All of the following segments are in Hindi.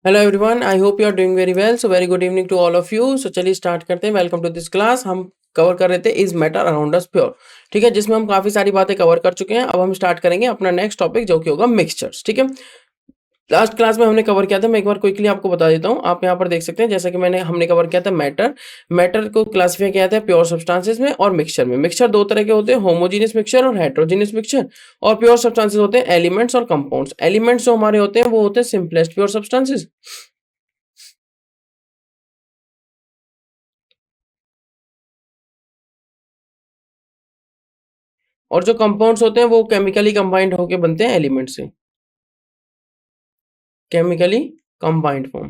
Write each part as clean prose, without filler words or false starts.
Hello everyone, I hope you are doing very well. So very good evening to all of you. So चलिए स्टार्ट करते हैं। Welcome to this class. हम कवर कर रहे थे is matter around us pure, ठीक है, जिसमें हम काफी सारी बातें कवर कर चुके हैं। अब हम स्टार्ट करेंगे अपना नेक्स्ट टॉपिक जो कि होगा मिक्सचर्स, ठीक है। लास्ट क्लास में हमने कवर किया था, मैं एक बार क्विकली आपको बता देता हूँ। आप यहाँ पर देख सकते हैं, जैसा कि हमने कवर किया था मैटर। मैटर को क्लासिफाई किया था प्योर सब्सटेंसेस में और मिक्सचर में। मिक्सचर दो तरह के होते हैं, होमोजीनियस मिक्सचर और हेट्रोजीनियस मिक्सचर। और प्योर सब्सटेंसेस होते हैं एलिमेंट्स और कंपाउंड्स। एलिमेंट्स जो हमारे होते हैं वो होते हैं सिंपलेस्ट प्योर सब्सटेंसेस, और जो कंपाउंड्स होते हैं वो केमिकली कंबाइंड होके बनते हैं एलिमेंट से। केमिकली कंबाइंड फॉर्म,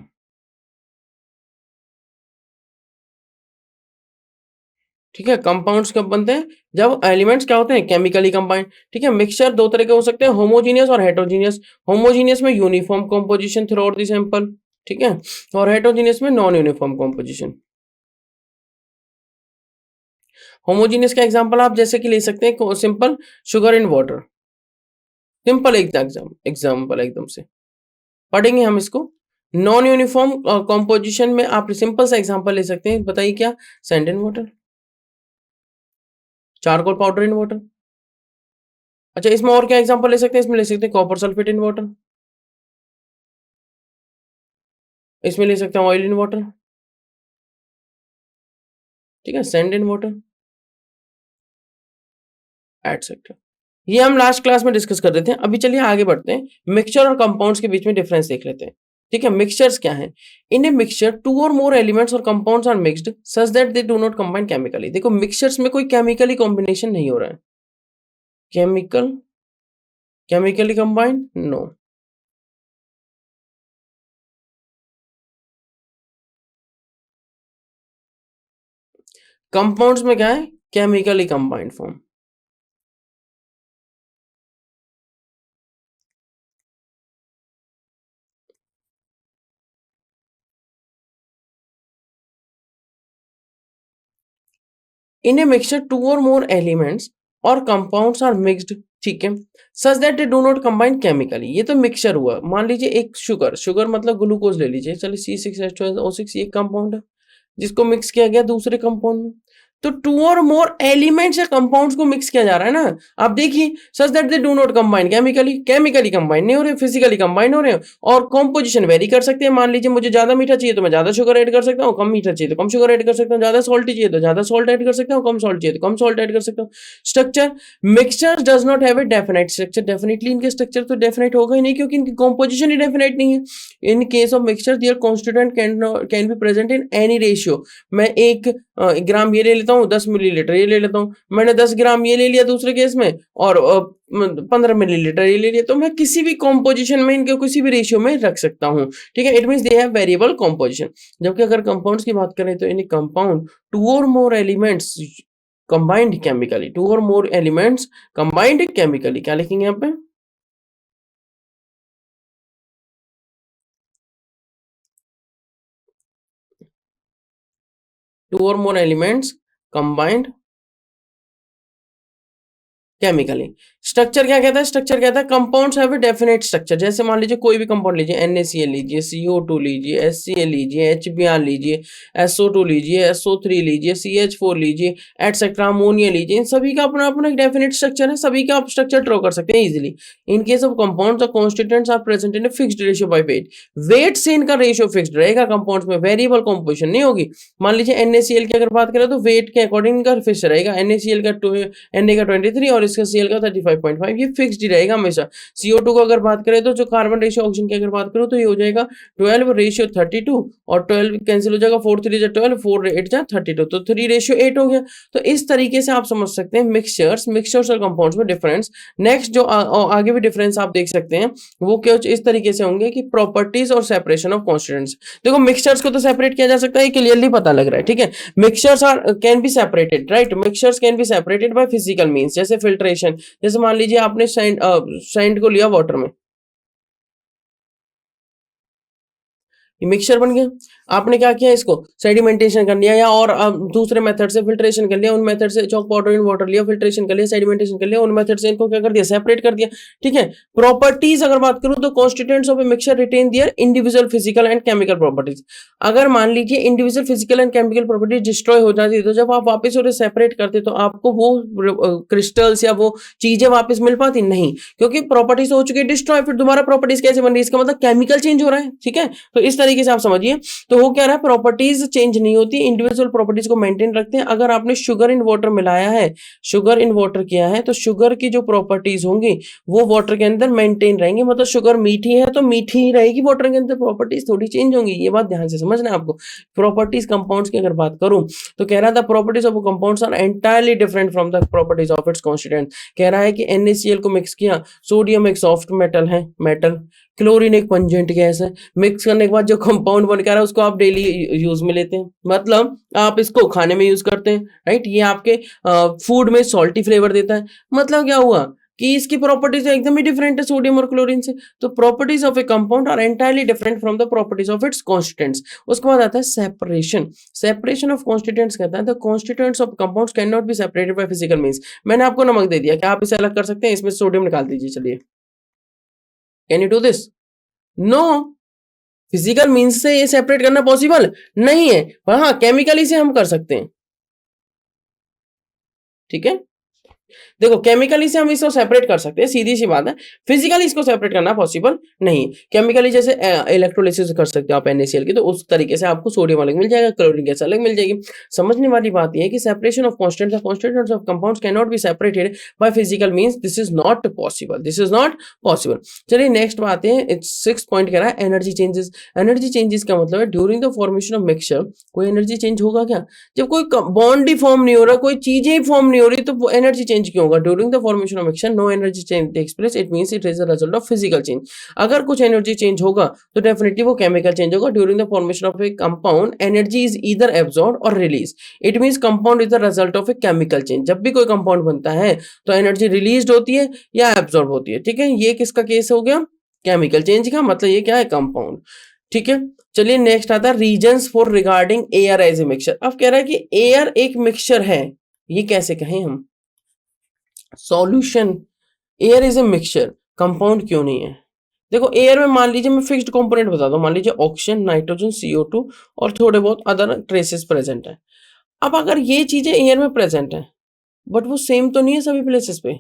ठीक है। कंपाउंड्स कब बनते हैं? जब एलिमेंट्स क्या होते हैं, केमिकली कंबाइंड, ठीक है। मिक्सचर दो तरह के हो सकते हैं, होमोजीनियस और हेट्रोजीनियस। होमोजीनियस में uniform composition throughout the sample, ठीक है, और हेट्रोजीनियस में नॉन यूनिफॉर्म कॉम्पोजिशन। होमोजीनियस का एग्जांपल आप जैसे कि ले सकते हैं simple sugar in water. Simple example एकदम से पढ़ेंगे हम इसको। नॉन यूनिफॉर्म कॉम्पोजिशन में आप सिंपल सा एग्जांपल ले सकते हैं, बताइए क्या? Sand in water, charcoal powder in water. अच्छा, इसमें और क्या एग्जांपल ले सकते हैं? इसमें ले सकते हैं कॉपर सल्फेट इन वाटर, इसमें ले सकते हैं ऑयल इन वाटर, ठीक है, सैंड इन वाटर, एटसेट्रा। ये हम लास्ट क्लास में डिस्कस कर रहे थे। अभी चलिए आगे बढ़ते हैं, मिक्सचर और कंपाउंड्स के बीच में डिफरेंस देख लेते हैं, ठीक है। मिक्सचर्स क्या है? इन a mixture two or more elements or compounds are mixed such that they do not combine chemically. देखो, मिक्सचर्स में कोई केमिकली कॉम्बिनेशन नहीं हो रहा है। Chemical chemically combined, no. Compounds में क्या है? Chemically combined form. In a mixture two or more elements or compounds are mixed, ठीक है, such that they do not combine chemically. ये तो मिक्सचर हुआ। मान लीजिए एक शुगर, शुगर मतलब ग्लूकोज ले लीजिए, चलिए C6H12O6, ये कंपाउंड है जिसको मिक्स किया गया दूसरे कंपाउंड में। तो टू और मोर एलिमेंट्स या कंपाउंड्स को मिक्स किया जा रहा है ना। आप देखिए, सच that they do not combine chemically, chemically combine नहीं हो रहे, फिजिकली कंबाइन हो रहे हैं। और कॉम्पोजिशन वेरी कर सकते हैं। मान लीजिए मुझे ज्यादा मीठा चाहिए तो मैं ज्यादा शुगर ऐड कर सकता हूँ, कम मीठा चाहिए तो कम शुगर ऐड कर सकता हूँ, ज्यादा सॉल्टी चाहिए तो ज्यादा सॉल्ट ऐड कर सकता हूँ, कम सॉल्ट चाहिए तो कम सॉल्ट ऐड कर सकता हूँ। Structure, mixture does not have a definite structure. Definitely इनके स्ट्रक्चर तो डेफिनेट होगा ही नहीं, क्योंकि इनकी कॉम्पोजिशन ही डेफिनेट नहीं है। In case of mixture their constituent can be present in any ratio. मैं एक ग्राम ये ले लेता हूँ, 10 मिलीलीटर ये ले लेता हूँ। मैंने 10 ग्राम ये ले लिया दूसरे केस में, और 15 मिलीलीटर ये ले लिया, तो मैं किसी भी कॉम्पोजिशन में इनके किसी भी रेशियो में रख सकता हूँ, ठीक है। It means they have variable composition. जबकि अगर कंपाउंड्स की बात करें तो इन compound two or more elements combined chemically, two or more elements combined chemically, क्या लिखेंगे यहाँ पे? To or more elements combined chemically. Structure क्या कहता है? स्ट्रक्चर कहता है compounds have a definite structure. जैसे मान लीजिए कोई भी कंपाउंड लीजिए, NaCl लीजिए, CO2 लीजिए, HCl लीजिए, HBr लीजिए, SO2 लीजिए, SO3 लीजिए, CH4 लीजिए, एटसेट्रा, अमोनिया लीजिए। इन सभी का अपना अपना एक डेफिनेट स्ट्रक्चर है। सभी का आप स्ट्रक्चर ड्रॉ कर सकते हैं easily. In case of compounds, the constituents are present in a fixed ratio by weight. Weight से इनका रेशियो फिक्स्ड रहेगा। कंपाउंड्स में वेरिएबल कॉम्पोजिशन नहीं होगी। मान लीजिए NaCl की अगर बात करें तो वेट के अकॉर्डिंग इनका फिक्स रहेगा। NaCl का Na का 23 और इसका Cl का 35.5, ये फिक्स्ड ही रहेगा हमेशा। CO2 को अगर बात करें तो जो कार्बन रेशियो ऑक्सीजन की अगर बात करूं तो ये हो जाएगा 12:32, और 12 कैंसिल हो जाएगा, 4 3 जा 12, 4 8 जा 32, तो 3:8 हो गया। तो इस तरीके से आप समझ सकते हैं मिक्सचर्स और कंपाउंड्स में डिफरेंस। नेक्स्ट जो आगे भी डिफरेंस आप देख सकते हैं, वो क्या इस तरीके से होंगे कि प्रॉपर्टीज और सेपरेशन ऑफ कॉन्स्टिट्यूएंट्स। देखो, मिक्सचर्स को तो सेपरेट किया जा सकता है, क्लियरली पता लग रहा है, ठीक है। Mixtures are can be separated, right. Mixtures can be separated by physical means, जैसे फिल्ट्रेशन। जैसे मान लीजिए आपने सैंड को लिया वाटर में, ये मिक्सचर बन गया। आपने क्या किया, इसको सेडिमेंटेशन कर लिया या और दूसरे मेथड से फिल्ट्रेशन कर लिया, उन मेथड से चॉक पाउडर इन वाटर लिया, फिल्ट्रेशन कर लिया, सेडिमेंटेशन कर लिया, उन मेथड से इनको क्या कर दिया, सेपरेट कर दिया। ठीक है, प्रॉपर्टीज अगर बात करूं तो constituents of a mixture retain their individual physical and chemical properties. अगर मान लीजिए individual physical and chemical properties destroy हो जाती है तो जब आप वापस उन्हें सेपरेट करते तो आपको वो क्रिस्टल्स या वो चीजें वापस मिल पाती नहीं, क्योंकि प्रॉपर्टीज हो चुकी है डिस्ट्रॉय, फिर दोबारा प्रॉपर्टीज कैसे बन रही है, इसका मतलब केमिकल चेंज हो रहा है। ठीक है, तो इस तरीके से आप समझिए। तो हो क्या रहा है, प्रॉपर्टीज चेंज नहीं होती, इंडिविजुअल प्रॉपर्टीज को मेंटेन रखते हैं। अगर आपने शुगर इन वाटर मिलाया है, शुगर इन वाटर किया है, तो शुगर की जो प्रॉपर्टीज होंगी वो वाटर के अंदर मेंटेन रहेंगी। मतलब शुगर मीठी है तो मीठी ही रहेगी, वाटर के अंदर प्रॉपर्टीज थोड़ी चेंज होंगी। ये बात ध्यान से समझना है आपको। प्रॉपर्टीज कंपाउंड्स की अगर बात करूं तो कह रहा था properties of compounds are entirely different from the properties of its constituent. कह रहा है कि NaCl को मिक्स किया, सोडियम एक सॉफ्ट मेटल है, मेटल, क्लोरीन एक पंजेंट गैस है, मिक्स करने के बाद जो कंपाउंड बन के आ रहा है उसको आप डेली यूज में लेते हैं, मतलब आप इसको खाने में यूज करते हैं, राइट। ये आपके फूड में सॉल्टी फ्लेवर देता है। मतलब क्या हुआ कि इसकी प्रॉपर्टीज एकदम ही डिफरेंट है सोडियम और क्लोरीन से। तो properties of a compound are entirely different from the properties of its constituents. उसके बाद आता है सेपरेशन। सेपरेशन ऑफ कॉन्स्टिट्यूएंट्स कहता है the constituents of compounds can not be separated by physical means. मैंने आपको नमक दे दिया, क्या आप इसे अलग कर सकते हैं, इसमें सोडियम निकाल दीजिए, चलिए, can you do this? No, physical means से ये सेपरेट करना पॉसिबल नहीं है, पर हाँ केमिकली से हम कर सकते हैं। ठीक है, देखो केमिकली से हम इसको सेपरेट कर सकते हैं, सीधी सी बात है। फिजिकली इसको सेपरेट करना पॉसिबल नहीं। केमिकली जैसे इलेक्ट्रोलिसिस कर सकते हो आप NaCl की, तो उस तरीके से आपको सोडियम अलग मिल जाएगा, क्लोरीन गैस अलग मिल जाएगी। समझने वाली बात यह है कि separation of constituents of compounds can not be separated by physical means, this is not possible, this is not possible. चलिए नेक्स्ट बात है, इट्स 6 पॉइंट कह रहा है एनर्जी चेंजेस। एनर्जी चेंजेस का मतलब है during the formation of mixture कोई एनर्जी चेंज होगा क्या? जब कोई बॉन्ड ही फॉर्म नहीं हो रहा, कोई चीजें ही फॉर्म नहीं हो रही, तो एनर्जी चेंज क्यों होगा? During the formation of mixture no energy change takes place, it means it is a result of physical change. अगर कुछ एनर्जी चेंज होगा तो डेफिनेटली वो केमिकल चेंज होगा। During the formation of a compound energy is either absorb or release, it means compound is the result of a chemical change. जब भी कोई कंपाउंड बनता है तो एनर्जी रिलीज होती है या एब्सॉर्ब होती है। ठीक है, ये किसका केस हो गया? केमिकल चेंज का। मतलब ये क्या है? कंपाउंड। ठीक है, चलिए नेक्स्ट आता है reasons for regarding air as a mixture. अब कह रहा है कि एयर एक मिक्सचर है, ये कैसे कहें हम? Solution, air is a mixture, compound क्यों नहीं है? देखो एयर में मान लीजिए मैं फिक्स्ड कंपोनेंट बता दूं, मान लीजिए ऑक्सीजन, नाइट्रोजन, CO2 और थोड़े बहुत अदर ट्रेसेस प्रेजेंट है। अब अगर ये चीजें एयर में प्रेजेंट है बट वो सेम तो नहीं है सभी प्लेसेस पे।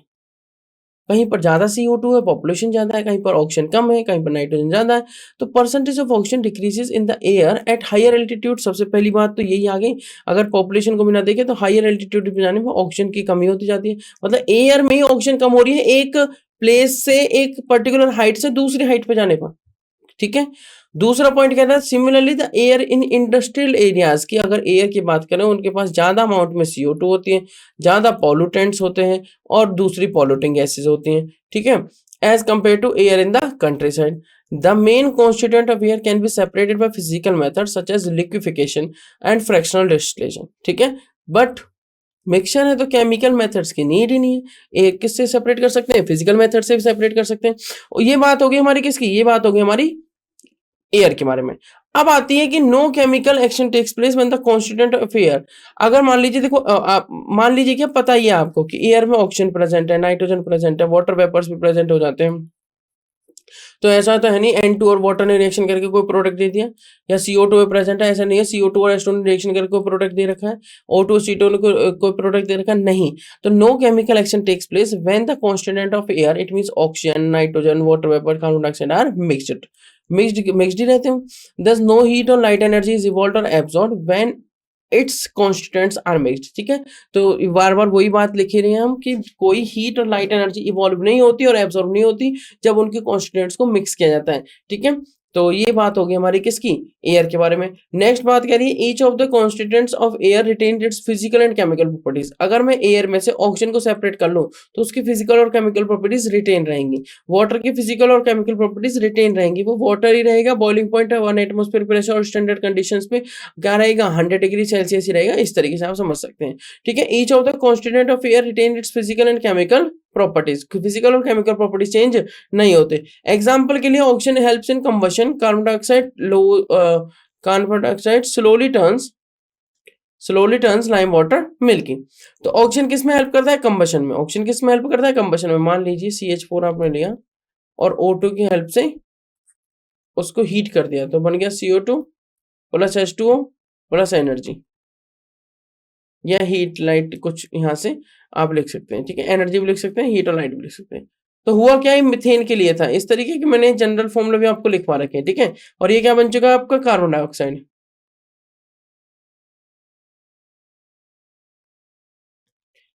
कहीं पर ज्यादा CO2 है, पॉपुलेशन ज्यादा है, कहीं पर ऑक्सीजन कम है, कहीं पर नाइट्रोजन ज्यादा है, तो percentage of oxygen decreases in the air at higher altitude. सबसे पहली बात तो यही आ गई, अगर पॉपुलेशन को भी ना देखें तो हायर एल्टीट्यूड पे जाने पर ऑक्सीजन की कमी होती जाती है। मतलब एयर में ही ऑक्सीजन कम हो रही है एक प्लेस से, एक पर्टिकुलर हाइट से दूसरी हाइट पे जाने पर। ठीक है, दूसरा पॉइंट कहता है similarly the air in industrial areas की, अगर एयर की बात करें उनके पास ज्यादा अमाउंट में CO2 होती है, ज्यादा पॉल्यूटेंट्स होते हैं और दूसरी पॉल्यूटिंग गैसेज होती हैं। ठीक है, as compare to air in the countryside. The main constituent of air can be separated by physical method such as liquefaction and fractional distillation. ठीक है, बट मिक्सचर है तो केमिकल मेथड्स की नीड ही नहीं है। एक किससे सेपरेट कर सकते हैं? फिजिकल मेथड से भी सेपरेट कर सकते हैं। और ये बात होगी हमारी किसकी? ये बात होगी हमारी एयर के बारे में। अब आती है कि no chemical action takes place when the constituent of air. अगर मान लीजिए देखो मान लीजिए क्या पता ही है आपको कि एयर में ऑक्सीजन प्रेजेंट है, नाइट्रोजन प्रेजेंट है, वाटर वेपर्स भी प्रेजेंट हो जाते हैं। तो ऐसा तो है नहीं N2 और वाटर ने रिएक्शन करके कोई प्रोडक्ट दे दिया, या CO2 में प्रेजेंट है, ऐसा नहीं है CO2 और H2 ने रिएक्शन करके कोई प्रोडक्ट दे रखा है, O2 CO2 ने कोई प्रोडक्ट दे रखा है, नहीं। तो no chemical action takes place when the constituent of air, it means oxygen, nitrogen, water vapour, carbon dioxide are mixed ही रहते हैं। Thus no heat or light energy is evolved or absorbed when its constituents are mixed. ठीक है, तो बार बार वही बात लिखे रहे हैं हम कि कोई heat or light energy evolve नहीं होती और एब्सॉर्ब नहीं होती जब उनके कॉन्स्टिट्यूएंट्स को मिक्स किया जाता है। ठीक है, तो ये बात होगी हमारी किसकी? एयर के बारे में। नेक्स्ट बात कह रही है each of the constituents of air retain its physical and chemical properties. अगर मैं एयर में से ऑक्सीजन को सेपरेट कर लूं तो उसकी फिजिकल और केमिकल प्रॉपर्टीज रिटेन रहेंगी। वाटर की फिजिकल और केमिकल प्रॉपर्टीज रिटेन रहेंगी, वो वाटर ही रहेगा, बॉइलिंग पॉइंट है 1 एटमॉस्फेयर प्रेशर और स्टैंडर्ड कंडीशंस पे क्या रहेगा? 100 डिग्री सेल्सियस ही रहेगा। इस तरीके से आप समझ सकते हैं। ठीक है, each of the constituent of air retain its physical and chemical properties. Physical और केमिकल प्रॉपर्टीज चेंज नहीं होते। एग्जांपल के लिए oxygen helps in combustion reaction, carbon dioxide slowly turns lime water milky. तो ऑक्सीजन किस में हेल्प करता है? कंबशन में. ऑक्सीजन किस में हेल्प करता है? कंबशन में. मान लीजिए CH4 आपने लिया और O2 की हेल्प से उसको हीट कर दिया तो बन गया CO2 plus H2O plus energy, या हीट लाइट कुछ यहाँ से आप लिख सकते हैं. ठीक है, एनर्जी भी लिख सकते हैं, हीट और लाइट भी लिख सकते हैं. तो हुआ क्या, मिथेन के लिए था. इस तरीके की मैंने जनरल फॉर्मूला भी आपको लिखवा रखे हैं. ठीक है, और ये क्या बन चुका है आपका? Carbon dioxide.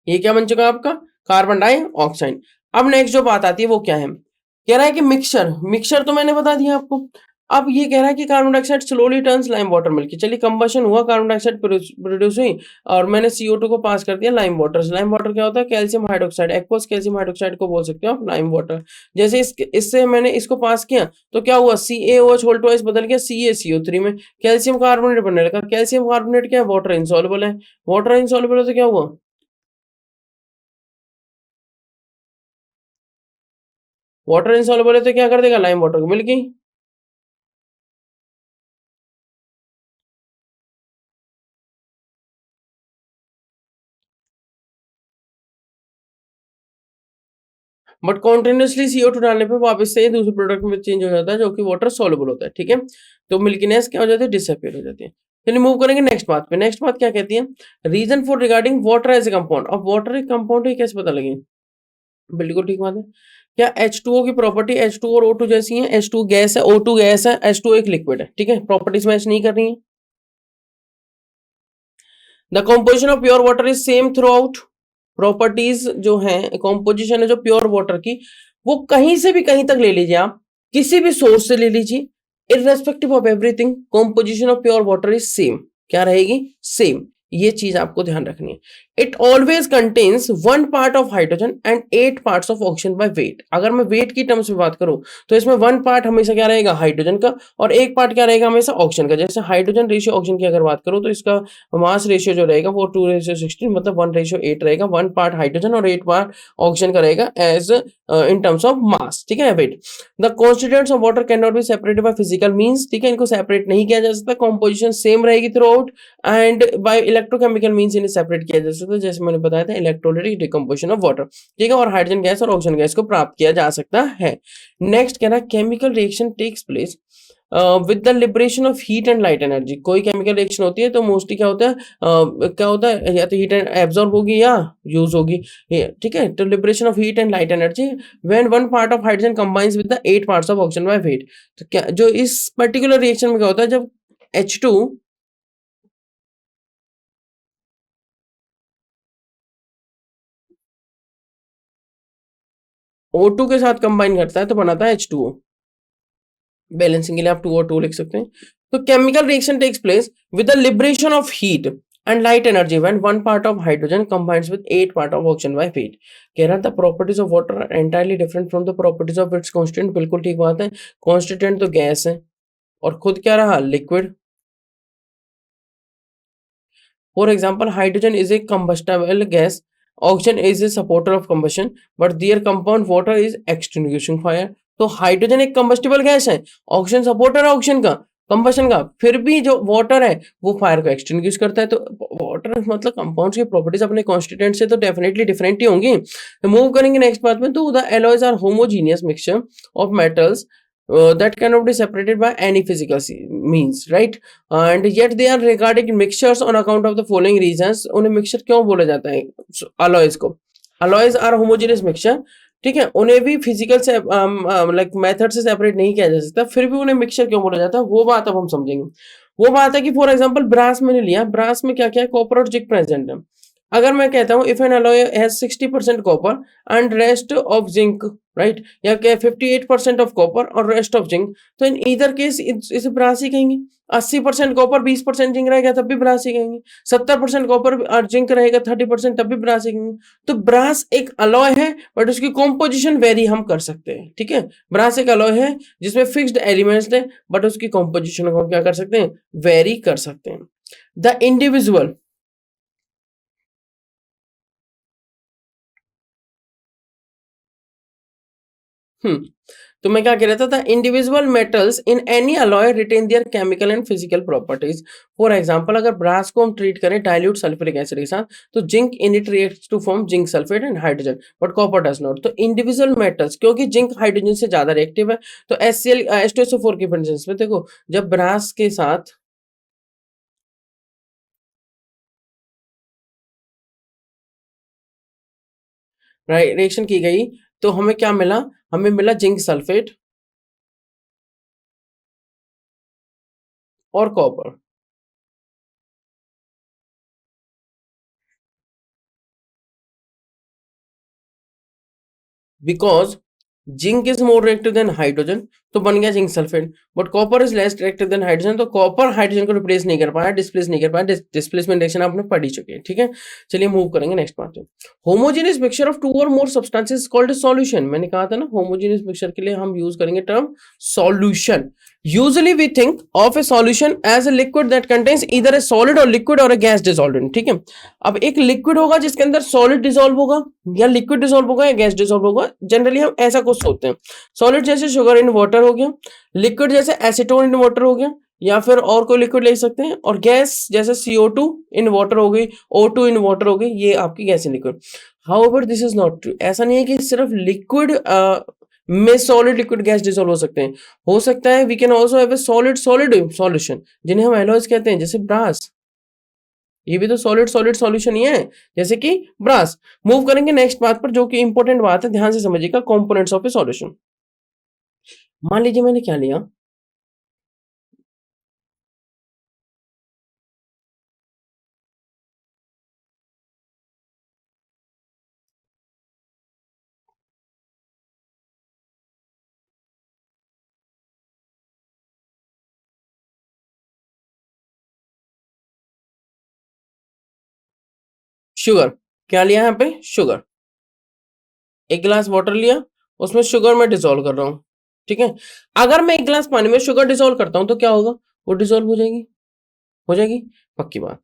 ये क्या बन चुका है आपका? Carbon dioxide. अब नेक्स्ट जो बात आती है वो क्या है, कह रहा है कि मिक्सचर. मिक्सचर तो मैंने बता दिया आपको. अब ये कह रहा है कि carbon dioxide slowly turns lime water milky. चलिए, कंबशन हुआ, कार्बन डाइऑक्साइड प्रोड्यूस हुई और मैंने CO2 को पास कर दिया लाइम वाटर. लाइम वाटर क्या होता है? Calcium hydroxide, aqueous calcium hydroxide को बोल सकते हो आप लाइम वाटर. जैसे इससे मैंने इसको पास किया तो क्या हुआ? CaOH होल ट्वाइस बदल गया CaCO3 में. कैल्शियम कार्बोनेट बनने लगा. कैल्शियम कार्बोनेट क्या है? वाटर इनसॉल्युबल है. वाटर इनसॉल्युबल है तो क्या हुआ? वाटर इनसॉल्युबल है तो क्या कर देगा? लाइम वाटर को मिल गई. बट कॉन्टिन्यूसली CO2 डालने पे वापस से दूसरे प्रोडक्ट में चेंज हो जाता है जो कि वाटर सॉल्युबल होता है. ठीक है, तो मिल्कीनेस क्या हो जाती है? डिसअपियर हो जाती है. चलिए मूव करेंगे नेक्स्ट बात पे. नेक्स्ट बात क्या कहती है? Reason for regarding water as a compound. अब वाटर एक कंपाउंड है कैसे पता लगे? बिल्कुल ठीक बात है. क्या H2O की प्रॉपर्टी H2 और O2 जैसी है? H2 गैस है, O2 गैस है, H2O एक लिक्विड है. ठीक है, प्रॉपर्टीज मैच नहीं कर रही है. The composition of pure water is same through out. Properties जो है, कॉम्पोजिशन है जो प्योर वाटर की, वो कहीं से भी कहीं तक ले लीजिए आप, किसी भी सोर्स से ले लीजिए, irrespective of everything, composition of pure water is same. क्या रहेगी? सेम. ये चीज आपको ध्यान रखनी है. It always contains 1 part of hydrogen and 8 parts of oxygen by wait. अगर मैं वेट की टर्म्स में बात करूं तो इसमें 1 पार्ट हमेशा क्या रहेगा? हाइड्रोजन का, और 1 पार्ट क्या रहेगा? हमेशा ऑक्सीजन का. जैसे हाइड्रोजन रेशियो ऑक्सीजन की अगर बात करूं तो इसका मास रेशियो जो रहेगा वो 2:16, मतलब 1:8 रहेगा. 1 पार्ट हाइड्रोजन और 8 पार्ट ऑक्सीजन का रहेगा as in terms of mass. ठीक है, weight. The constituents of water can not be separated by physical means. ठीक है, इनको सेपरेट नहीं किया जा सकता. कॉम्पोजिशन सेम रहेगी throughout and by electrochemical means इन्हें सेपरेट किया जा सकता है, जैसे मैंने बताया था, इलेक्ट्रोलाइटिक डिकम्पोजिशन ऑफ वाटर. ठीक है, और हाइड्रोजन गैस और ऑक्सीजन गैस को प्राप्त किया जा सकता है. नेक्स्ट कह रहा है chemical reaction takes place with the liberation of heat and light energy. कोई केमिकल रिएक्शन होती है तो मोस्टली क्या होता है, क्या होता है, या तो हीट एब्जॉर्ब होगी या यूज होगी. ठीक है, तो liberation of heat and light energy when 1 part of hydrogen combines with the 8 parts of oxygen by wait. तो क्या जो इस पर्टिकुलर रिएक्शन में क्या होता है, जब H2 O2 के साथ कंबाइन करता है तो बनाता है H2O. बैलेंसिंग के लिए आप 2 और 2 लिख सकते हैं. तो chemical reaction takes place with the liberation of heat and light energy when 1 part of hydrogen combines with 8 part of oxygen by weight. कह रहा था properties of water are entirely different from the properties of its constituent. बिल्कुल ठीक बात है. कांस्टिट्यूएंट तो गैस है और खुद क्या रहा? Liquid. For example, hydrogen is a combustible gas, oxygen is a supporter of combustion, but their compound water is extinguishing fire. तो हाइड्रोजन एक कंबस्टिबल गैस है, ऑक्सीजन सपोर्टर है ऑक्सीजन का, कंबशन का, फिर भी जो वाटर है वो फायर को एक्सटिंग्विश करता है. तो वाटर मतलब कंपाउंड्स की प्रॉपर्टीज अपने कॉन्स्टिट्यूएंट से तो डेफिनेटली डिफरेंट ही होंगी. तो मूव करेंगे नेक्स्ट बात में. तो the alloys are homogeneous mixture of metals that cannot be separated by any physical means, right? And yet they are regarded mixtures on account of the following reasons. उन्हें मिक्सचर क्यों बोला जाता है? अलॉयज को. Alloys are homogeneous mixture. ठीक है, उन्हें भी फिजिकल से लाइक मेथड से सेपरेट नहीं किया जा सकता, फिर भी उन्हें मिक्सचर क्यों बोला जाता है वो बात अब हम समझेंगे. वो बात है कि फॉर एग्जांपल ब्रास मैंने लिया, ब्रास में क्या क्या है? कॉपर और जिंक प्रेजेंट है. अगर मैं कहता हूं if N alloy has 60% copper and rest of zinc, right, या क्या 58% ऑफ कॉपर और रेस्ट ऑफ जिंक, तो इन ईदर केस इसे ब्रास ही कहेंगे. 80% कॉपर 20% जिंक रहेगा तब भी ब्रास ही कहेंगे. 70% कॉपर और जिंक रहेगा 30% तब भी ब्रास ही कहेंगे. तो ब्रास एक अलॉय है बट उसकी कॉम्पोजिशन वेरी हम कर सकते हैं. ठीक है, ब्रास एक अलॉय है जिसमें फिक्स्ड एलिमेंट्स है बट उसकी कॉम्पोजिशन को हम क्या कर सकते हैं? वेरी कर सकते हैं. द इंडिविजुअल तो मैं क्या कह रहा था individual metals in any alloy retain their chemical and physical properties. For example अगर ब्रास को हम ट्रीट करें डाइल्यूट सल्फ्यूरिक एसिड के साथ तो zinc in it reacts to form zinc sulphate and hydrogen but copper does not. तो इंडिविजुअल मेटल्स क्योंकि जिंक हाइड्रोजन से ज्यादा रिएक्टिव है तो HCl H2SO4 की प्रेजेंस में देखो जब ब्रास के साथ रिएक्शन की गई तो हमें क्या मिला, हमें मिला जिंक सल्फेट और copper. Because zinc is more reactive than hydrogen तो बन गया zinc sulphate but copper is less reactive than hydrogen तो कॉपर हाइड्रोजन को रिप्लेस नहीं कर पाया, डिस्प्लेस नहीं कर पाया। डिस्प्लेसमेंट रिएक्शन आपने पढ़ ही चुके हैं, ठीक है। चलिए मूव करेंगे नेक्स्ट पार्ट पे। Homogeneous mixture of to or more substances called solution. मैंने कहा था ना होमोजेनियस मिक्सचर के लिए हम यूज करेंगे term solution. Usually we think of a solution as a liquid that contains either a solid or liquid or a gas dissolvent, ठीक है। अब एक लिक्विड होगा जिसके अंदर सॉलिड डिसॉल्व होगा या लिक्विड डिसॉल्व होगा या गैस डिसॉल्व होगा। जनरली हम ऐसा कुछ सोचते हैं, सॉलिड जैसे शुगर इन वाटर हो गया, लिक्विड जैसे एसीटोन इन वाटर हो गया या फिर और कोई लिक्विड ले सकते हैं, और गैस जैसे CO2 इन वाटर हो गई, O2 इन वाटर हो गई, ये आपकी gas in liquid. However this is not true. ऐसा नहीं है कि सिर्फ लिक्विड में सॉलिड लिक्विड गैस डिसॉल्व हो सकते हैं, हो सकता है we can also have a solid solid solution जिन्हें हम एलॉयज कहते हैं, जैसे ब्रास, ये भी तो सॉलिड सॉलिड सॉल्यूशन ही है जैसे कि ब्रास। मूव करेंगे नेक्स्ट बात पर जो कि इंपॉर्टेंट बात है, ध्यान से समझिएगा, कंपोनेंट्स ऑफ ए सॉल्यूशन। मान लीजिए मैंने क्या लिया, शुगर। क्या लिया यहाँ पे, शुगर। एक गिलास वाटर लिया, उसमें शुगर में डिसॉल्व कर रहा हूं, ठीक है। अगर मैं एक गिलास पानी में शुगर डिसॉल्व करता हूं तो क्या होगा, वो डिसॉल्व हो जाएगी, हो जाएगी, पक्की बात।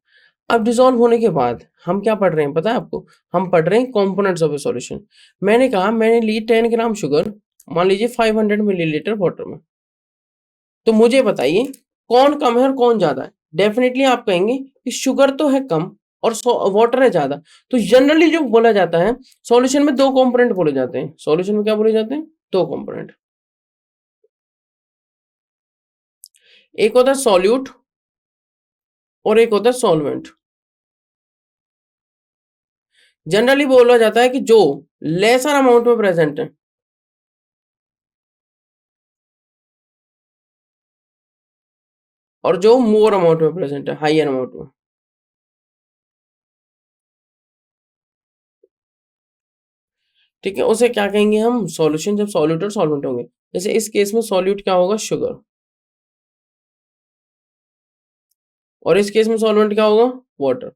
अब डिसॉल्व होने के बाद हम क्या पढ़ रहे हैं पता है आपको, हम पढ़ रहे हैं कंपोनेंट्स ऑफ ए सॉल्यूशन। मैंने कहा मैंने ली 10 ग्राम शुगर, मान लीजिए 500 मिलीलीटर वाटर में, तो मुझे बताइए कौन कम है और कौन ज्यादा है। डेफिनेटली आप कहेंगे कि शुगर तो है कम और वाटर है ज्यादा। तो जनरली जो बोला जाता है सॉल्यूशन में दो कंपोनेंट बोले जाते हैं, सॉल्यूशन में क्या बोले जाते हैं, दो कंपोनेंट। एक होता है सॉल्यूट और एक होता है सॉल्वेंट। जनरली बोला जाता है कि जो लेसर अमाउंट में प्रेजेंट है और जो मोर अमाउंट में प्रेजेंट है, हाइयर अमाउंट में, ठीक है, उसे क्या कहेंगे हम, सॉल्यूशन। जब सॉल्यूट और सॉल्वेंट होंगे, जैसे इस केस में सॉल्यूट क्या होगा, शुगर, और इस केस में सॉल्वेंट क्या होगा, वाटर,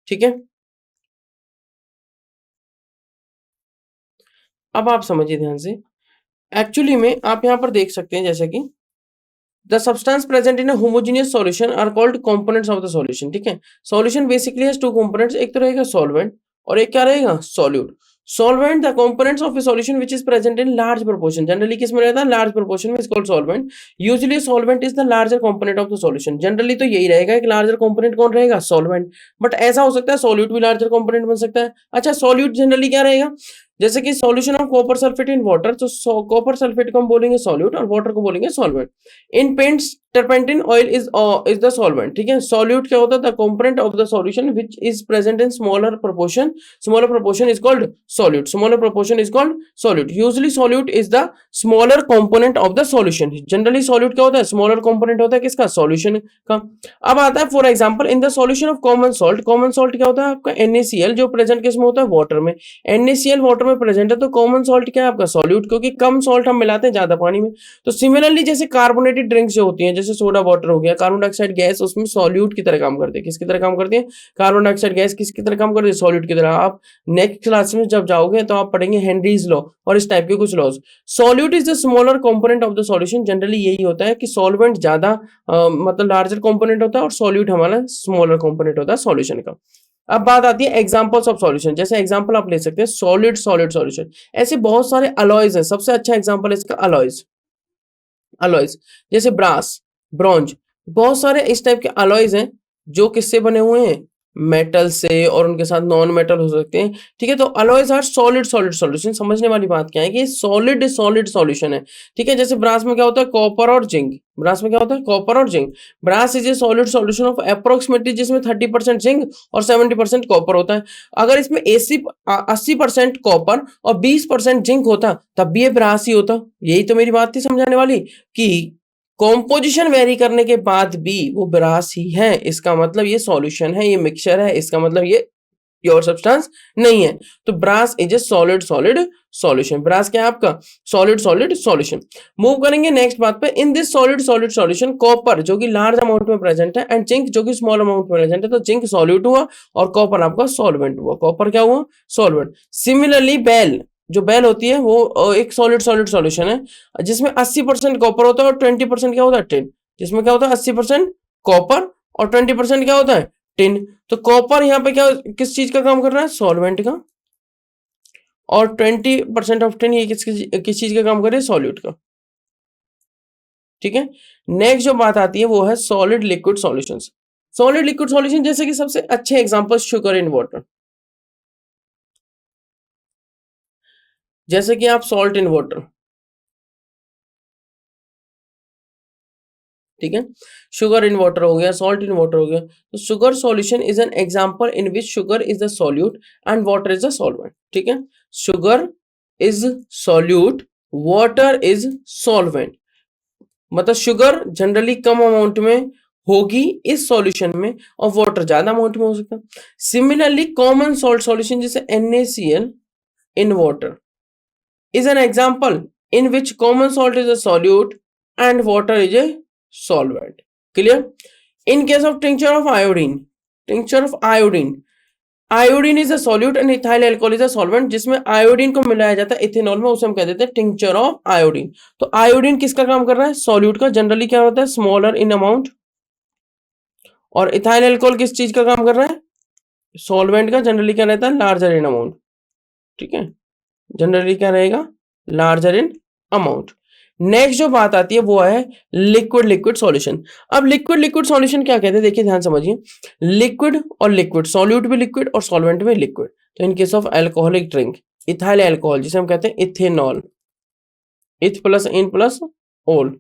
ठीक है। अब आप समझिए ध्यान से, एक्चुअली में आप यहां पर देख सकते हैं जैसे कि the substance present in homogeneous solution are called components of the solution, ठीक है। Solution basically has two components, एक तो रहेगा सॉल्वेंट और एक क्या रहेगा, solute. Solvent the components of a solution which is present in large proportion, generally किस में रहता है, लार्ज प्रोपोर्शन में, is called solvent. Usually solvent is the larger component of the solution, generally तो यही रहेगा कि लार्जर कंपोनेंट कौन रहेगा, सॉल्वेंट। बट ऐसा हो सकता है सॉल्यूट भी लार्जर कंपोनेंट बन सकता है। अच्छा, सॉल्यूट जनरली क्या रहेगा, जैसे कि solution of copper sulphate in water, तो कॉपर सल्फेट को हम बोलेंगे सॉल्यूट और वाटर को बोलेंगे solvent. In paints turpentine oil is the solvent, ठीक है। सॉल्यूट क्या होता है, the component of the solution which is present in smaller proportion is called solute, smaller proportion is called solute. Usually solute is the smaller component of the solution, generally solute क्या होता है, स्मॉलर कंपोनेंट होता है किसका, सॉल्यूशन का। अब आता है for example in the solution of common salt, common salt क्या होता है आपका, NaCl, जो प्रेजेंट किस में होता है, वाटर में। NaCl वाटर में प्रेजेंट है तो कॉमन सॉल्ट क्या है आपका, सॉल्यूट, क्योंकि कम सॉल्ट हम मिलाते हैं ज्यादा पानी में। तो सिमिलरली जैसे कार्बोनेटेड ड्रिंक्स जो होती हैं, जैसे सोडा वाटर हो गया, कार्बन डाइऑक्साइड गैस उसमें सॉल्यूट की तरह काम करती है, किसकी तरह काम करती है, कार्बन डाइऑक्साइड गैस किसकी तरह काम करती है, सॉल्यूट की तरह। आप नेक्स्ट क्लास में जब जाओगे तो आप पढ़ेंगे हेनरीज लॉ और इस टाइप के कुछ laws. Solute is the smaller component of the solution, generally यही होता है कि सॉल्वेंट ज्यादा मतलब लार्जर कंपोनेंट होता है और सॉल्यूट हमारा स्मॉलर कंपोनेंट होता है सॉल्यूशन का। अब बात आती है एग्जांपल्स ऑफ सॉल्यूशन। जैसे एग्जांपल आप ले सकते हैं सॉलिड सॉलिड सॉल्यूशन। ऐसे बहुत सारे अलॉयज हैं। सबसे अच्छा एग्जांपल है इसका अलॉयज। अलॉयज जैसे ब्रास, ब्रॉन्ज, बहुत सारे इस टाइप के अलॉयज हैं जो किससे बने हुए हैं, मेटल से, और उनके साथ नॉन मेटल हो सकते हैं। ठीक है, तो alloys are solid solid solution. समझने वाली बात क्या है कि सॉलिड सॉलिड सॉल्यूशन है। ठीक है, जैसे ब्रास में क्या होता है, कॉपर और जिंक। ब्रास में क्या होता है, कॉपर और zinc. Brass is a solid solution of approximately, जिसमें 30% जिंक और 70% कॉपर होता है। अगर इसमें 80% कॉपर और 20% जिंक होता तब भी ये ब्रास ही होता। यही तो मेरी बात थी समझाने वाली कि कॉम्पोजिशन वेरी करने के बाद भी वो ब्रास ही है। इसका मतलब ये सॉल्यूशन है, ये मिक्सचर है, इसका मतलब ये प्योर सब्सटेंस नहीं है। तो brass is a solid solid solution. Brass क्या है आपका, सॉलिड सॉलिड सॉल्यूशन। मूव करेंगे नेक्स्ट बात पे। In this solid solid solution copper जो कि लार्ज अमाउंट में प्रेजेंट है एंड जिंक जो कि स्मॉल अमाउंट में प्रेजेंट है। तो जिंक सॉल्यूट हुआ और कॉपर आपका सॉल्वेंट हुआ। कॉपर क्या हुआ, सॉल्वेंट। सिमिलरली बेल, जो बेल होती है वो एक सॉलिड सॉलिड सॉल्यूशन है जिसमें 80% कॉपर होता है और 20% क्या होता है, टिन। जिसमें क्या होता है 80% कॉपर और 20% क्या होता है, टिन। तो कॉपर यहाँ पे क्या किस चीज का काम कर रहा है, सॉल्वेंट का, और 20% ऑफ टिन ये किस चीज का काम कर रहे हैं, सॉल्यूट का। ठीक है, नेक्स्ट जो बात आती है वो है solid liquid solutions. Solid liquid solution जैसे कि सबसे अच्छे एग्जांपल शुगर इन वाटर। जैसे कि आप सॉल्ट इन वाटर, ठीक है, शुगर इन वाटर हो गया, सॉल्ट इन वाटर हो गया। तो sugar solution is an example in which sugar is the solute and water is the solvent. ठीक है, sugar is solute, water is solvent. मतलब शुगर जनरली कम अमाउंट में होगी इस सॉल्यूशन में और वाटर ज्यादा अमाउंट में हो सकता है। सिमिलरली कॉमन सॉल्ट सॉल्यूशन जैसे NaCl in water is an example in which common salt is a solute and water is a solvent. Clear? In case of tincture of iodine, tincture of iodine, iodine is a solute and ethyl alcohol is a solvent. जिसमें आयोडीन को मिलाया जाता है इथेनॉल में, उसे हम कह देते हैं टिंक्चर ऑफ आयोडीन। तो आयोडीन किसका काम कर रहा है, सॉल्यूट का। जनरली क्या होता है, स्मॉलर इन अमाउंट। और इथाइल अल्कोहल किस चीज का काम कर रहा है, सॉल्वेंट का। जनरली क्या रहता है, लार्जर इन अमाउंट। ठीक है, जनरली क्या रहेगा, लार्जर इन अमाउंट। नेक्स्ट जो बात आती है वो है लिक्विड लिक्विड सॉल्यूशन। अब लिक्विड लिक्विड सॉल्यूशन क्या कहते हैं, देखिए ध्यान समझिए। लिक्विड और लिक्विड, सॉल्यूट भी लिक्विड और सॉल्वेंट भी लिक्विड। तो in case of alcoholic drink, ethyl alcohol जिसे हम कहते हैं इथेनॉल, इथ प्लस इन प्लस ओल,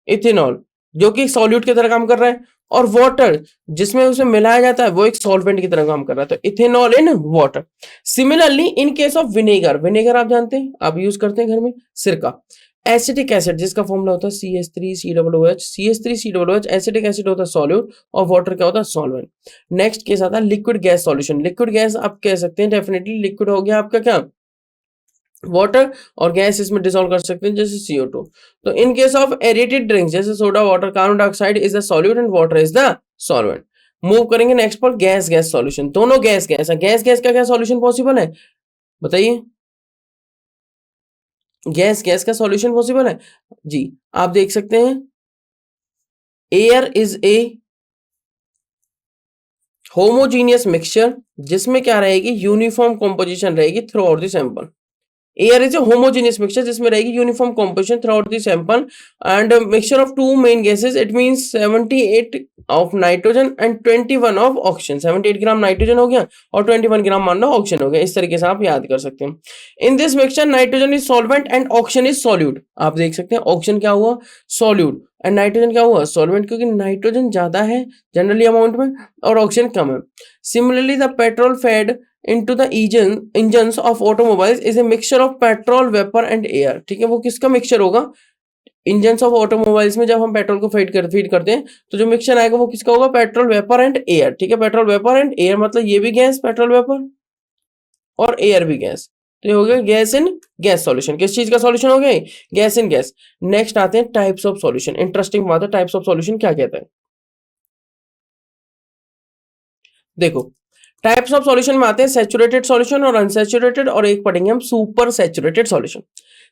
इथेनॉल जो कि सॉल्यूट की तरह काम कर रहा है। और वाटर जिसमें उसे मिलाया जाता है वो एक सॉल्वेंट की तरह काम कर रहा है। तो ethanol in water. Similarly in case of vinegar, vinegar आप जानते हैं, आप यूज करते हैं घर में, सिरका। एसिटिक एसिड जिसका फॉर्मूला होता है CH3COOH, CH3COOH एसिटिक एसिड होता है सॉल्यूट और वाटर क्या होता है, सॉल्वेंट। नेक्स्ट केस आता है liquid gas solution. Liquid gas आप कह सकते हैं डेफिनेटली लिक्विड हो गया आपका क्या, वाटर, और गैस इसमें डिसॉल्व कर सकते हैं जैसे CO2। तो in case of aerated drinks जैसे soda water, carbon dioxide is the solute and water is the solvent. Move करेंगे नेक्स्ट पर गैस गैस सॉल्यूशन। दोनों गैस गैस है, गैस गैस का क्या सॉल्यूशन पॉसिबल है, बताइए। गैस गैस का सॉल्यूशन पॉसिबल है जी। आप देख सकते हैं air is a homogeneous mixture जिसमें क्या रहेगी, यूनिफॉर्म कॉम्पोजिशन रहेगी throughout the sample. Air is a homogeneous mixture जिसमें रहेगी uniform composition throughout the sample and mixture of two main gases. It means 78 of nitrogen and 21 of oxygen. 78 gram nitrogen हो गया और 21 ग्राम मान लो ऑक्सीजन हो गया। इस तरीके से आप याद कर सकते हैं। In this mixture nitrogen is solvent and oxygen is solute. आप देख सकते हैं ऑक्सीजन क्या हुआ, सॉल्यूट, एंड नाइट्रोजन क्या हुआ, सॉल्वेंट, क्योंकि नाइट्रोजन ज्यादा है जनरली अमाउंट में और ऑक्सीजन कम है। Similarly the petrol fed into the engines of automobiles is a mixture of petrol vapor and air। ठीक है, वो किसका मिक्सचर होगा, इंजन ऑफ ऑटोमोबाइल्स में जब हम पेट्रोल को फीड करते हैं तो जो मिक्सचर आएगा वो किसका होगा, पेट्रोल वेपर एंड एयर। ठीक है, पेट्रोल वेपर एंड एयर मतलब ये भी गैस पेट्रोल वेपर और एयर भी गैस। तो ये हो गया गैस इन गैस सॉल्यूशन। किस चीज का सॉल्यूशन हो गया, गैस इन गैस। नेक्स्ट आते हैं टाइप्स ऑफ सॉल्यूशन। इंटरेस्टिंग बात है, टाइप्स ऑफ सॉल्यूशन क्या कहता है, देखो टाइप्स ऑफ सॉल्यूशन में आते हैं सैचुरेटेड सॉल्यूशन और अनसैचुरेटेड, और एक पढ़ेंगे हम super saturated solution.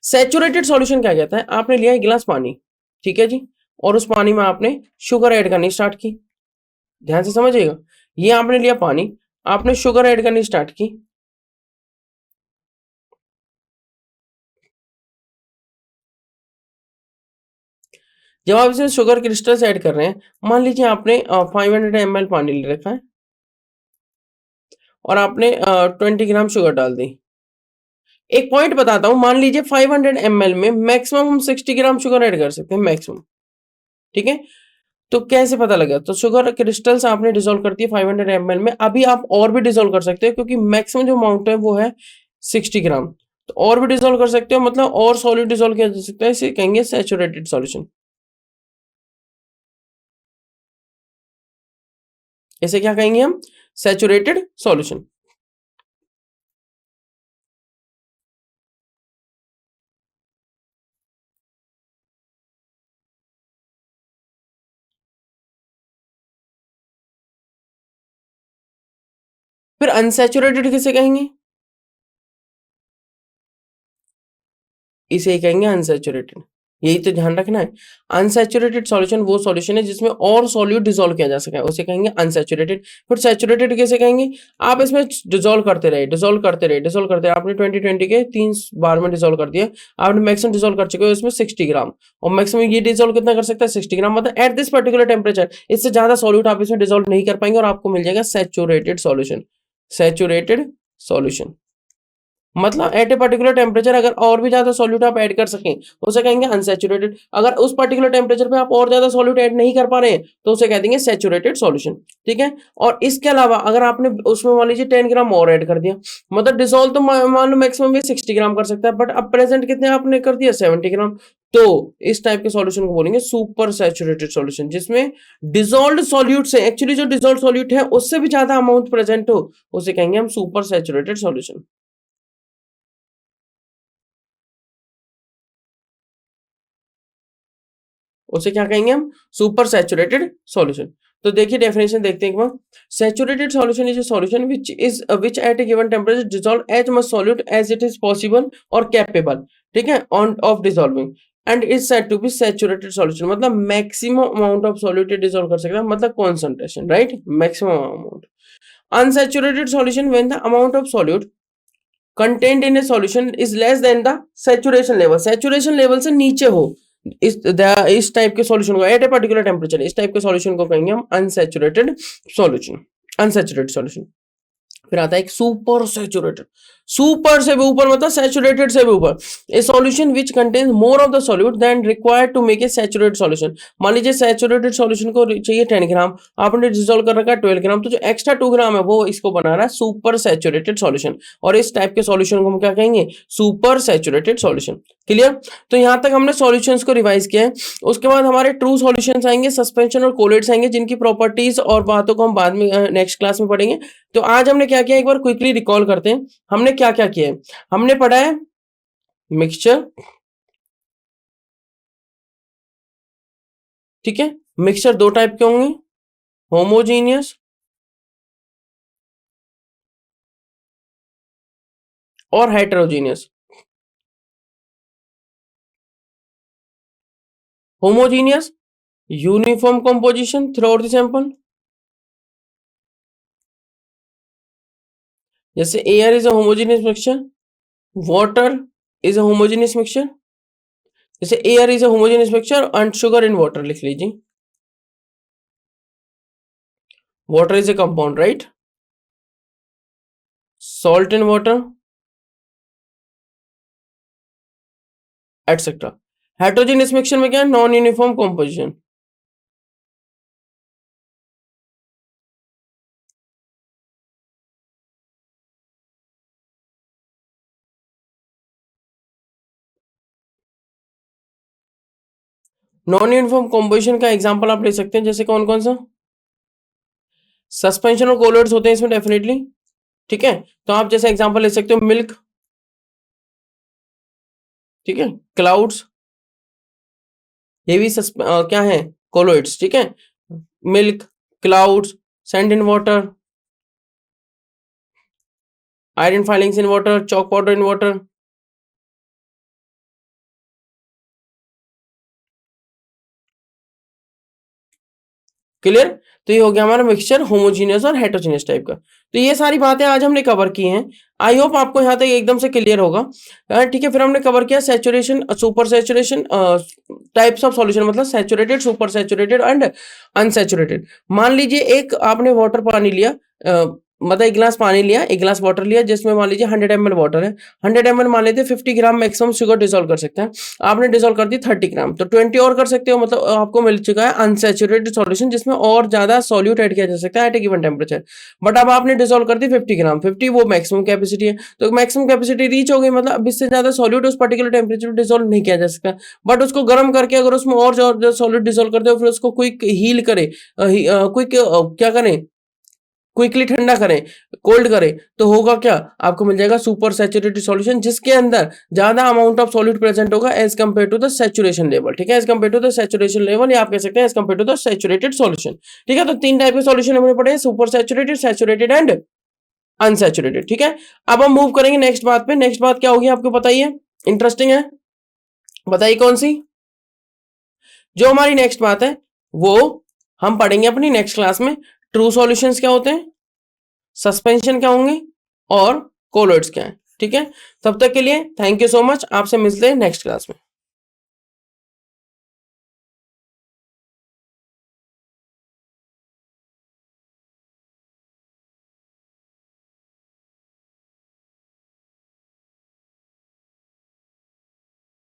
Saturated solution क्या कहता है, आपने लिया एक गिलास पानी, ठीक है जी, और उस पानी में आपने शुगर ऐड करनी स्टार्ट की। ध्यान से समझिएगा, ये आपने लिया पानी, आपने शुगर ऐड करनी स्टार्ट की। जब आप इसमें शुगर क्रिस्टल्स ऐड कर रहे हैं, मान लीजिए आपने 500 ml पानी ले रखा है और आपने 20 ग्राम शुगर डाल दी। एक पॉइंट बताता हूं, मान लीजिए 500 ml में मैक्सिमम हम 60 ग्राम शुगर ऐड कर सकते हैं मैक्सिमम, ठीक है। तो कैसे पता लगा? तो शुगर क्रिस्टल्स आपने डिसॉल्व कर दिए 500 ml में, अभी आप और भी डिसॉल्व कर सकते हो क्योंकि मैक्सिमम जो अमाउंट है वो है 60 ग्राम। तो और भी डिसॉल्व कर सकते हो, मतलब और सॉल्यूट डिसॉल्व किया जा सकता है, इसे कहेंगे सैचुरेटेड सॉल्यूशन। इसे क्या कहेंगे हम? Saturated solution. फिर अनसैचुरेटेड किसे कहेंगे? इसे ही कहेंगे अनसैचुरेटेड। यही तो ध्यान रखना है। अनसैचुरेटेड सॉल्यूशन वो सॉल्यूशन है जिसमें और सॉल्यूट डिसॉल्व किया जा सके, उसे कहेंगे अनसैचुरेटेड। फिर सैचुरेटेड कैसे कहेंगे? आप इसमें डिसॉल्व करते रहे, डिसॉल्व करते रहे, डिसॉल्व करते रहे, आपने 2020 के 3 बार में डिसॉल्व कर दिया, आपने मैक्सिमम डिसॉल्व कर चुके हो इसमें 60 ग्राम, और मैक्सिमम ये डिसॉल्व कितना कर सकता है? 60 ग्राम, मतलब एट दिस पर्टिकुलर टेम्परेचर, इससे ज्यादा सॉल्यूट आप इसमें डिसॉल्व नहीं कर पाएंगे और आपको मिल जाएगा सैचुरेटेड सॉल्यूशन। सैचुरेटेड सॉल्यूशन मतलब एट ए पर्टिकुलर टेम्परेचर अगर और भी ज्यादा सॉल्यूट आप ऐड कर सकें उसे कहेंगे अनसैचुरेटेड। अगर उस पर्टिकुलर टेम्परेचर पे आप और ज्यादा सॉल्यूट ऐड नहीं कर पा रहे हैं तो उसे कह देंगे सैचुरेटेड सॉल्यूशन, ठीक है। और इसके अलावा अगर आपने उसमें मान लीजिए 10 ग्राम और ऐड कर दिया, मतलब डिसॉल्व तो मान लो मैक्सिमम भी 60 ग्राम कर सकता है, बट अब प्रेजेंट कितने आपने कर दिया? 70 ग्राम। तो इस टाइप के सॉल्यूशन को बोलेंगे सुपर सैचुरेटेड सॉल्यूशन, जिसमें डिसॉल्व्ड सॉल्यूट से एक्चुअली जो डिसॉल्व सॉल्यूट है उससे भी ज्यादा अमाउंट प्रेजेंट हो, उसे कहेंगे हम सुपर सैचुरेटेड सॉल्यूशन। उसे क्या कहेंगे हम? Super saturated solution. तो देखिए डेफिनेशन देखते हैं एक बार। Saturated solution is a solution which at a given temperature dissolve as much solute as it is possible और कैपेबल, ठीक है, on of dissolving, and is said to be saturated solution. मतलब maximum amount of solute dissolve कर सकता है, मतलब concentration, right, maximum amount. Unsaturated solution when the amount of solute content in A solution is less than the saturation level, saturation level से नीचे हो, इस टाइप के सॉल्यूशन को एट ए पर्टिकुलर टेम्परेचर, इस टाइप के सॉल्यूशन को कहेंगे हम अनसैचुरेटेड सॉल्यूशन। Unsaturated solution. फिर आता है एक सुपर सैचुरेटेड। सुपर से भी ऊपर मतलब सैचुरेटेड से भी ऊपर। A solution which contains more of the solute than required to make a saturated solution. मान लीजिए सैचुरेटेड सॉल्यूशन को चाहिए 10 ग्राम, आपने डिसॉल्व कर रखा है 12 ग्राम, तो जो एक्स्ट्रा 2 ग्राम है वो इसको बना रहा है सुपर सैचुरेटेड सॉल्यूशन। और इस टाइप के सॉल्यूशन को हम क्या कहेंगे? Super saturated solution. क्लियर? तो यहां तक हमने सॉल्यूशंस को रिवाइज किया है। उसके बाद हमारे ट्रू सॉल्यूशंस आएंगे, सस्पेंशन और कोलेट्स आएंगे, जिनकी प्रॉपर्टीज और बातों को हम बाद में नेक्स्ट क्लास में पढ़ेंगे। तो आज हमने क्या किया एक बार क्विकली रिकॉल करते हैं। हमने क्या क्या किया है? हमने पढ़ा है मिक्सचर, ठीक है। मिक्सचर दो टाइप के होंगे, होमोजीनियस और heterogeneous. Homogeneous, uniform composition throughout the sample, जैसे air is a homogeneous mixture, water is a homogeneous mixture. जैसे air is a homogeneous mixture and sugar in water लिख लीजिए। Water is a compound, right? Salt in water, etc. Heterogeneous mixture में क्या है? Non uniform composition. Non uniform composition का एग्जांपल आप ले सकते हैं, जैसे कौन कौन सा? सस्पेंशन और कोलर्स होते हैं इसमें डेफिनेटली, ठीक है। तो आप जैसे एग्जांपल ले सकते हो मिल्क, ठीक है, क्लाउड्स, ये भी क्या है? कोलोइड्स, ठीक है। Milk, clouds, sand in water, iron filings in water, chalk powder in water. Clear? तो ये हो गया हमारा मिक्सचर होमोजीनियस और हेटेरोजीनियस टाइप का। तो ये सारी बातें आज हमने कवर की हैं। आई होप आपको यहाँ तक एकदम से क्लियर होगा। ठीक है, फिर हमने कवर किया saturation, super saturation, types of solution, मतलब saturated, super saturated and unsaturated. मान लीजिए एक आपने वाटर पानी लिया, मतलब एक गिलास पानी लिया, एक गिलास वाटर लिया, जिसमें मान लीजिए 100 ml वाटर है। 100 ml मान लेते 50 ग्राम मैक्सिमम शुगर डिसॉल्व कर सकते हैं। आपने डिसॉल्व कर दी 30 ग्राम, तो 20 और कर सकते हो, मतलब आपको मिल चुका है अनसैचुरेटेड सॉल्यूशन, जिसमें और ज्यादा सॉल्यूट ऐड किया जा सकता है at a given temperature. But अब आपने डिसॉल्व कर दी 50 ग्राम, 50 वो मैक्सिमम कैपेसिटी है, तो मैक्सिमम कैपेसिटी रीच हो गई, मतलब अब इससे ज्यादा सॉल्यूट उस पर्टिकुलर टेम्परेचर पर डिसॉल्व नहीं किया जा सकता। बट उसको गर्म करके अगर उसमें और जो सॉल्यूट डिसॉल्व करते हो, फिर उसको क्विक हील करे, क्विक क्या करें, क्विकली ठंडा करें, कोल्ड करें, तो होगा क्या, आपको मिल जाएगा सुपर सैचुरेटेड सॉल्यूशन, जिसके अंदर ज्यादा अमाउंट ऑफ सॉल्यूट प्रेजेंट होगा as compare to the saturation level. ठीक है, as compare to the saturation level, या आप कह सकते हैं as compare to the saturated solution. ठीक है, तो तीन टाइप के सॉल्यूशन हमने पढ़े हैं, super saturated, saturated and unsaturated. ठीक है, अब हम मूव करेंगे नेक्स्ट बात पे। नेक्स्ट बात क्या होगी आपको बताइए, इंटरेस्टिंग है, बताइए कौन सी। जो हमारी नेक्स्ट बात है वो हम पढ़ेंगे अपनी नेक्स्ट क्लास में। ट्रू सॉल्यूशंस क्या होते हैं, सस्पेंशन क्या होंगे, और कोलोइड्स क्या है। ठीक है, तब तक के लिए थैंक यू सो मच, आपसे मिलते हैं नेक्स्ट क्लास में।